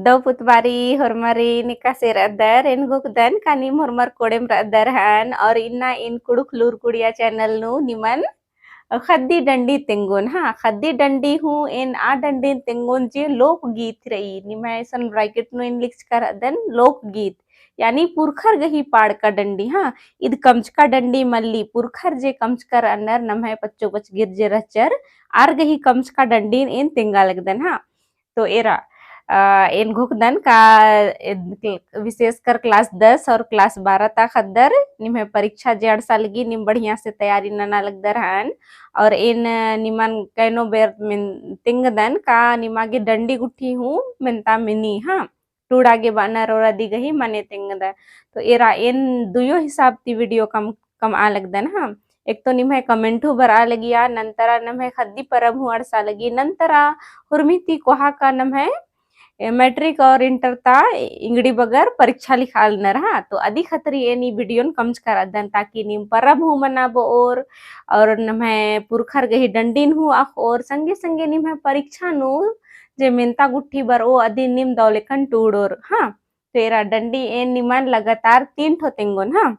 Daw putbari hormari nikasir adar en gukdan kanim hormar kodem radarhan और इन्ना इन कुड़ुक लूर कुड़िया channel नु निमन खद्दी डंडी तेंगुन हाँ खद्दी डंडी हूँ इन आ डंडी तेंगुन जे लोकगीत रही निमा ऐसन ब्रैकेट नु इन लिख्स कर अदन लोकगीत यानी पुरखर गही पाड़ का डंडी हाँ इद कमचका डंडी मल्ली पुरखर जे कमचकर अन्नर नमः पच्चो पच गिरजे रचर आर गही कमचका डंडी इन तेंगा लगदन हाँ तो एरा इन घुकदन का विशेषकर क्लास 10 और क्लास 12 तक अद्दर निम्हे परीक्षा जे अड़सा लगी निम बढ़िया से तैयारी नना लगदर हन और इन निमन कैनो बेर मिन तिंगदन का निमागे डंडी गुठी हूँ मिनता मिनी हाँ टूड़ागे बानर और अधि गही मने तिंगदा तो एरा इन दुयो हिसाब ती वीडियो कम आ लगदन हाँ एक तो निम्हे कमेंटू बर आ लगिया नंतरा नम्हे खद्दी परब हूँ अड़सा लगी नंतरा हुर्मिती कोहा का नम्हे मैट्रिक और इंटर ता इंगड़ी बगर परीक्षा लिखाल न रहा तो अधिक खतरी एनी वीडियोन कमच कर अदन ताकि निम परब हूँ मनाबो और नम्हे पुरखर गही डंडीन हूँ आख और संगे संगे निम्हे परीक्षा नु जे मिनता गुट्ठी बर ओ अधि निम दौलेकन टूडोर हाँ तो एरा डंडी एन निमन लगातार 3 ठो तेंगुन हाँ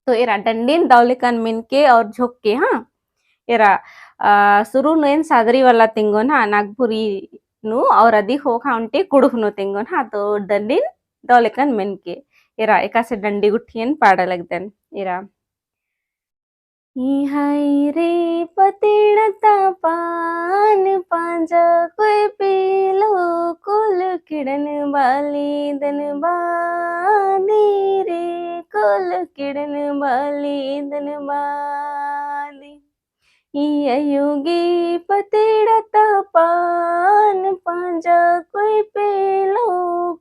तो एरा डंडीन दौलेकन मिनके और झोंक के हाँ एरा शुरू ನೇನ್ ಸಾದರಿ वाला ತೆಂಗೋನ್ ಹಾ ನಾಗಪುರಿ ನು और अधिक हो खाउंटे कुड़ुक नो तेंगोन हाँ तो डंडीन दौलेकन मेनके एरा एका से डंडी गुठियन पाड़ा लगदन एरा हाय रे पतेड़ता पान पांजा कोई पीलो कुल किड़न वाली दन बानी रे कुल किड़न वाली दन बानी योगी पतेड़ता पान पांजा कोई पेलो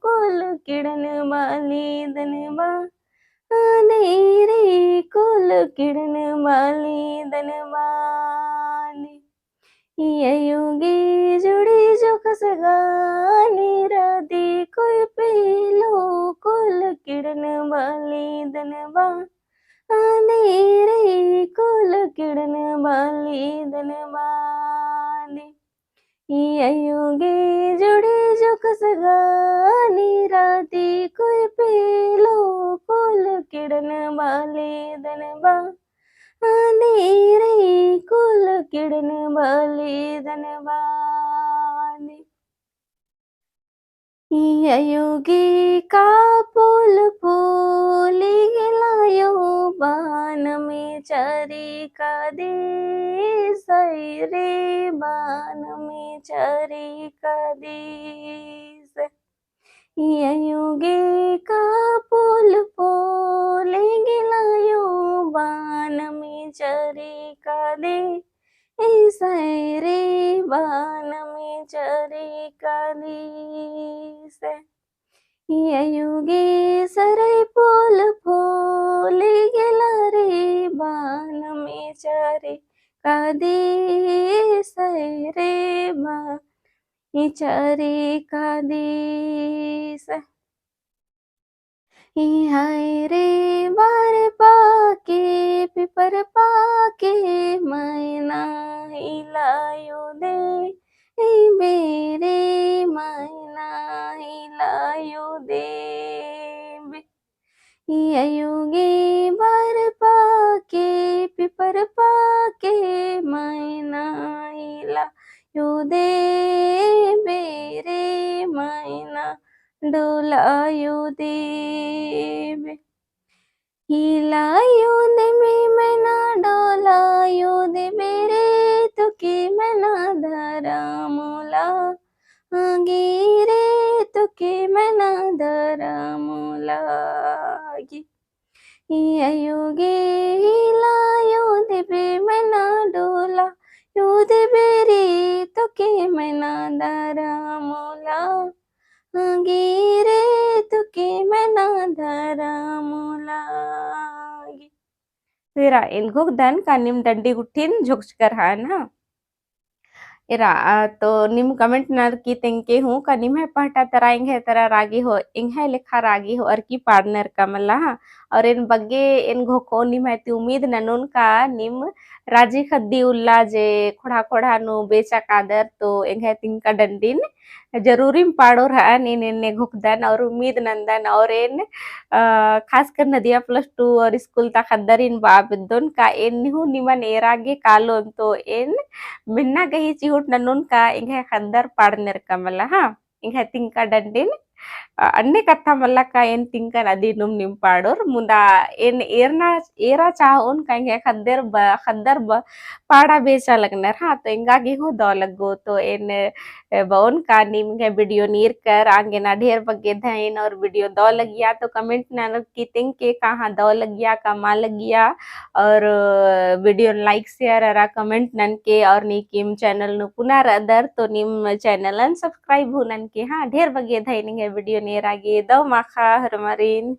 कुल किड़न वाली दनबा रे कुल किड़न वाली दनबानी योगी जुड़ी जो खसगानी राधी कोई पेलो कुल किड़न वाली दनबा रे कुल किड़न वाली दनबानी योगे जुड़ी जो खसगानी राती कोई पेलो कुल किड़न वाली दनबा रे कुल किड़न वाली दनबानी योगी का फूल फूली गिलायो बान में चरी का दे रे बान में चरी का दे योगी का फूल फूली गिलायो बान में चरी का दे रे बान में चरी का दे योगी सरे फूल फूल गेला रे बान में चरे कादे रे बान चरे कादे हाय रे बार पाके पिपर पाके मैना हिलायो दे बेरे मैना हिलायो दे योगी बार पाके पिपर पाके मैना हिलायो दे बेरे मैना डोलायो दे हिलायो दे मैना डोलायो दे बेरे तो के मैना धरा मोला गिरे तो के मैना धरा मोला योगे हिलायो दे बे मैना डोला यो दे बेरे तो के मैना धरा मोला गिरे तुके मैना धरा मोलागी तेरा इनको दन का निम डंडी गुठिन झुककर हान हाँ इरा तो निम कमेंट नर की तेंके हूँ का निम है पहटा तरा इंग है तरा रागी हो इंग है लिखा रागी हो और की पार्टनर का मल्ला हाँ और इन बग्गे इन घोको निमैति उम्मीद ननुन का निम राजी खद्दी उल्ला जे खोड़ा खोड़ा नु बेचा कादर तो एंगे तिंका डंडिन जरूरी पाड़ो रहा इन इन्ने घुकदन और उम्मीद नंदन और इन खासकर नदिया प्लस टू और स्कूल ता खद्दर इन बाबिद्दोन का इन निहु निमन एरागे कालोन तो इन मिन्ना गही चिहुट ननुन का इंगे खद्दर पाड़नेर कमला हाँ इंगे तिंका डंडिन अन्य कथा मल्लका एन तिंकर अदीनुम निंपाडोर मुदा एन एरा चाहोन कांगे खद्दर पाड़ा बेचा लगनर हाँ तो इंगागी हो दो लगो तो एन बौन का निमगे वीडियो नीर कर आगे ना ढेर बगे धैन और वीडियो दो लगिया तो कमेंट ना की तिंग के कहाँ दो लगिया का मा लगिया और वीडियो लाइक शेयर अरा कमेंट नन के और नीकिम चैनल नु पुनर अदर तो निम चैनल सब्सक्राइब हुनन के हाँ ढेर बगे धैनिंग वीडियो ನೇರಾಗಿ ದವ್ ಮಾಖಾ ಹರಮರಿನ್